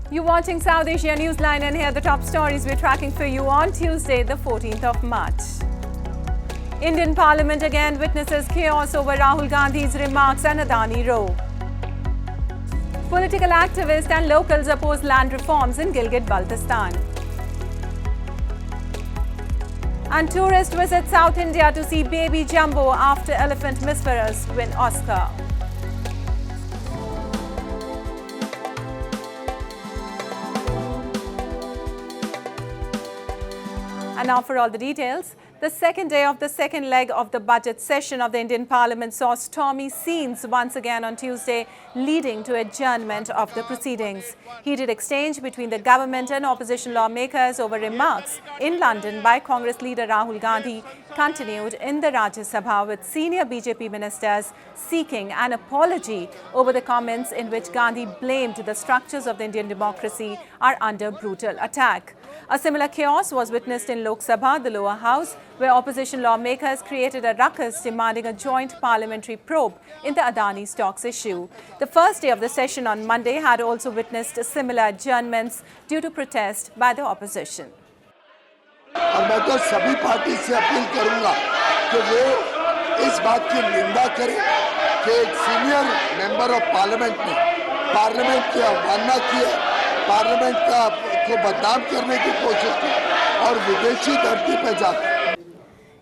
You're watching South Asia Newsline, and here are the top stories we're tracking for you on Tuesday, the 14th of March. Indian Parliament again witnesses chaos over Rahul Gandhi's remarks and Adani row. Political activists and locals oppose land reforms in Gilgit, Baltistan. And tourists visit South India to see baby jumbo after elephant misfires win Oscar. And now for all the details. The second day of the second leg of the budget session of the Indian Parliament saw stormy scenes once again on Tuesday, leading to adjournment of the proceedings. Heated exchange between the government and opposition lawmakers over remarks in London by Congress leader Rahul Gandhi continued in the Rajya Sabha, with senior BJP ministers seeking an apology over the comments in which Gandhi blamed the structures of the Indian democracy are under brutal attack. A similar chaos was witnessed in Lok Sabha, the lower house, where opposition lawmakers created a ruckus demanding a joint parliamentary probe in the Adani stocks issue. The first day of the session on Monday had also witnessed similar adjournments due to protest by the opposition. और मैं तो सभी party से appeal करूंगा कि वो इस बात की निंदा करें कि एक सीनियर मेंबर ऑफ पार्लियामेंट ने पार्लियामेंट की अवमानना की है, पार्लियामेंट को बदनाम करने की कोशिश की और विदेशी धरती पर जाकर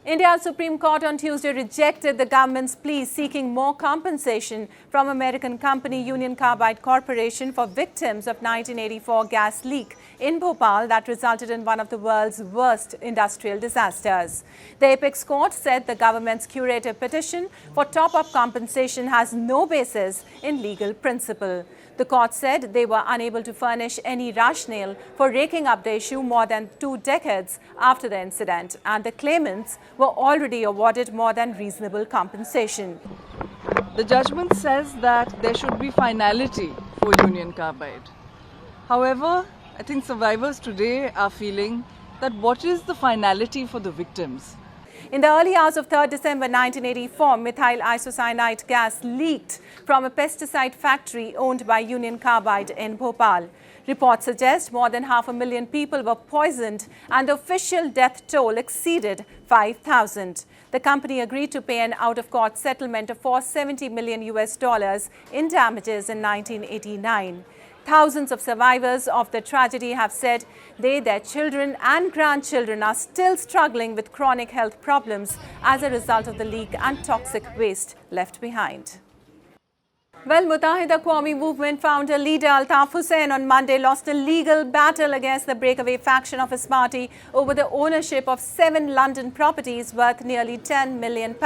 India's Supreme Court on Tuesday rejected the government's plea seeking more compensation from American company Union Carbide Corporation for victims of 1984 gas leak in Bhopal that resulted in one of the world's worst industrial disasters. The apex court said the government's curative petition for top-up compensation has no basis in legal principle. The court said they were unable to furnish any rationale for raking up the issue more than 2 decades after the incident, and the claimants were already awarded more than reasonable compensation. The judgment says that there should be finality for Union Carbide. However, I think survivors today are feeling that what is the finality for the victims? In the early hours of 3rd December 1984, methyl isocyanate gas leaked from a pesticide factory owned by Union Carbide in Bhopal. Reports suggest more than 500,000 people were poisoned and the official death toll exceeded 5,000. The company agreed to pay an out-of-court settlement of $470 million in damages in 1989. Thousands of survivors of the tragedy have said they, their children and grandchildren are still struggling with chronic health problems as a result of the leak and toxic waste left behind. Well, Muttahida Qaumi Movement founder leader Altaf Hussain on Monday lost a legal battle against the breakaway faction of his party over the ownership of 7 London properties worth nearly £10 million.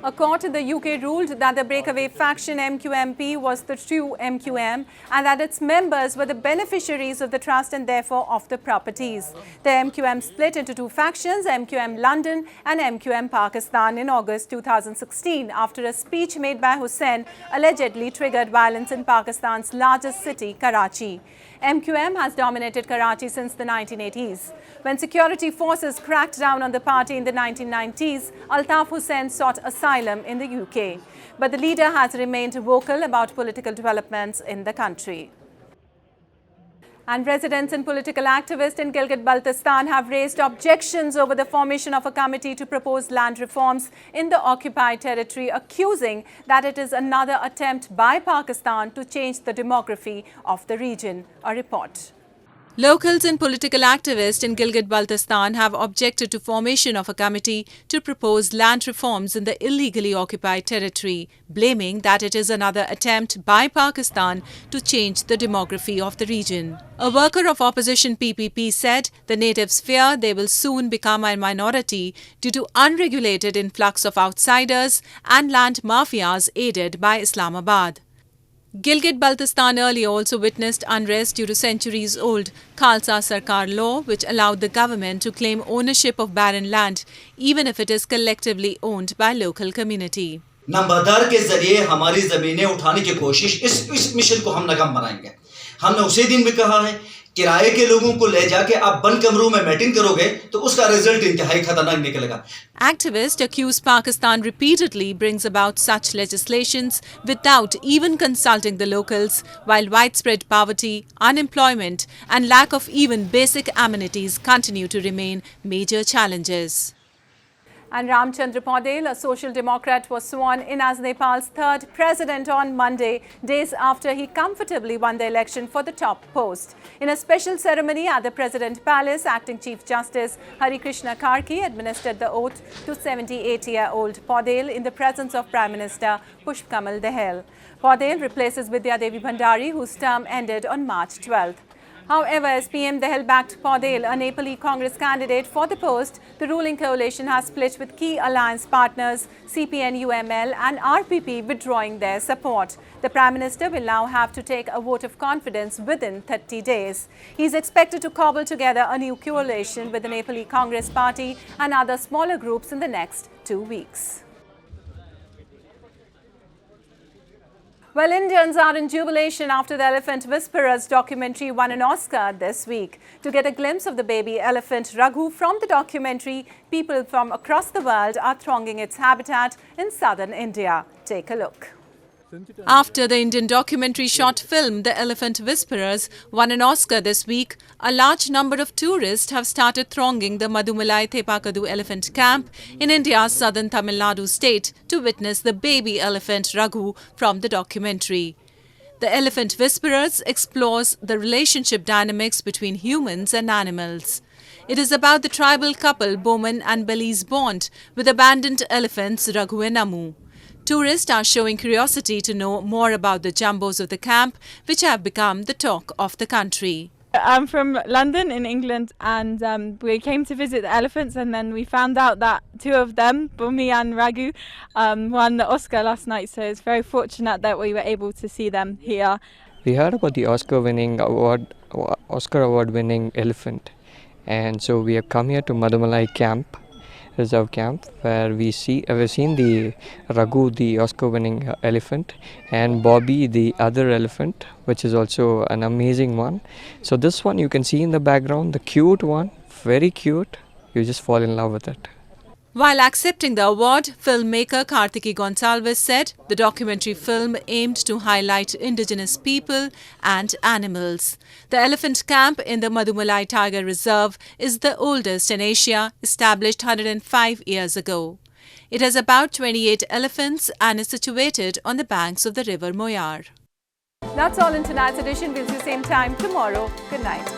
A court in the UK ruled that the breakaway faction MQMP was the true MQM and that its members were the beneficiaries of the trust and therefore of the properties. The MQM split into 2 factions, MQM London and MQM Pakistan, in August 2016 after a speech made by Hussain allegedly triggered violence in Pakistan's largest city, Karachi. MQM has dominated Karachi since the 1980s. When security forces cracked down on the party in the 1990s, Altaf Hussain sought asylum in the UK. But the leader has remained vocal about political developments in the country. And residents and political activists in Gilgit, Baltistan have raised objections over the formation of a committee to propose land reforms in the occupied territory, accusing that it is another attempt by Pakistan to change the demography of the region. A report. Locals and political activists in Gilgit-Baltistan have objected to formation of a committee to propose land reforms in the illegally occupied territory, blaming that it is another attempt by Pakistan to change the demography of the region. A worker of opposition PPP said the natives fear they will soon become a minority due to unregulated influx of outsiders and land mafias aided by Islamabad. Gilgit-Baltistan earlier also witnessed unrest due to centuries-old Khalsa Sarkar law, which allowed the government to claim ownership of barren land, even if it is collectively owned by local community. नंबरदार के जरिए हमारी जमीनें उठाने की कोशिश इस mission को हम नाकाम बनाएंगे। हमने उसी दिन भी कहा है किराए के लोगों को ले जाके आप बंद कमरों में मीटिंग करोगे तो उसका रिजल्ट इंतहाई खतरनाक निकलेगा. Activists accuse Pakistan repeatedly brings about such legislations without even consulting the locals, while widespread poverty, unemployment and lack of even basic amenities continue to remain major challenges. And Chandra Paudel, a social democrat, was sworn in as Nepal's third president on Monday, days after he comfortably won the election for the top post. In a special ceremony at the President Palace, acting Chief Justice Hari Krishna Karki administered the oath to 78-year-old Paudel in the presence of Prime Minister Pushp Kamal Dahal. Paudel replaces Vidya Devi Bhandari, whose term ended on March 12th. However, as PM Dahal backed Paudel, a Nepali Congress candidate for the post, the ruling coalition has split with key alliance partners CPN-UML and RPP withdrawing their support. The Prime Minister will now have to take a vote of confidence within 30 days. He is expected to cobble together a new coalition with the Nepali Congress Party and other smaller groups in the next 2 weeks. Well, Indians are in jubilation after the Elephant Whisperers documentary won an Oscar this week. To get a glimpse of the baby elephant Raghu from the documentary, people from across the world are thronging its habitat in southern India. Take a look. After the Indian documentary short film The Elephant Whisperers won an Oscar this week, a large number of tourists have started thronging the Madumalai Thepakadu elephant camp in India's southern Tamil Nadu state to witness the baby elephant Raghu from the documentary. The Elephant Whisperers explores the relationship dynamics between humans and animals. It is about the tribal couple Bowman and Beli's bond with abandoned elephants Raghu and Amu. Tourists are showing curiosity to know more about the jumbos of the camp, which have become the talk of the country. I'm from London in England, and we came to visit the elephants, and then we found out that two of them, Bumi and Raghu, won the Oscar last night, so it's very fortunate that we were able to see them here. We heard about the Oscar award winning elephant, and so we have come here to Madumalai camp, reserve camp, where we've seen the Raghu, the Oscar-winning elephant, and Bobby, the other elephant, which is also an amazing one. So this one you can see in the background, the cute one, very cute. You just fall in love with it. While accepting the award, filmmaker Kartiki Gonsalves said the documentary film aimed to highlight indigenous people and animals. The elephant camp in the Madumalai Tiger Reserve is the oldest in Asia, established 105 years ago. It has about 28 elephants and is situated on the banks of the river Moyar. That's all in tonight's edition. We'll see you same time tomorrow. Good night.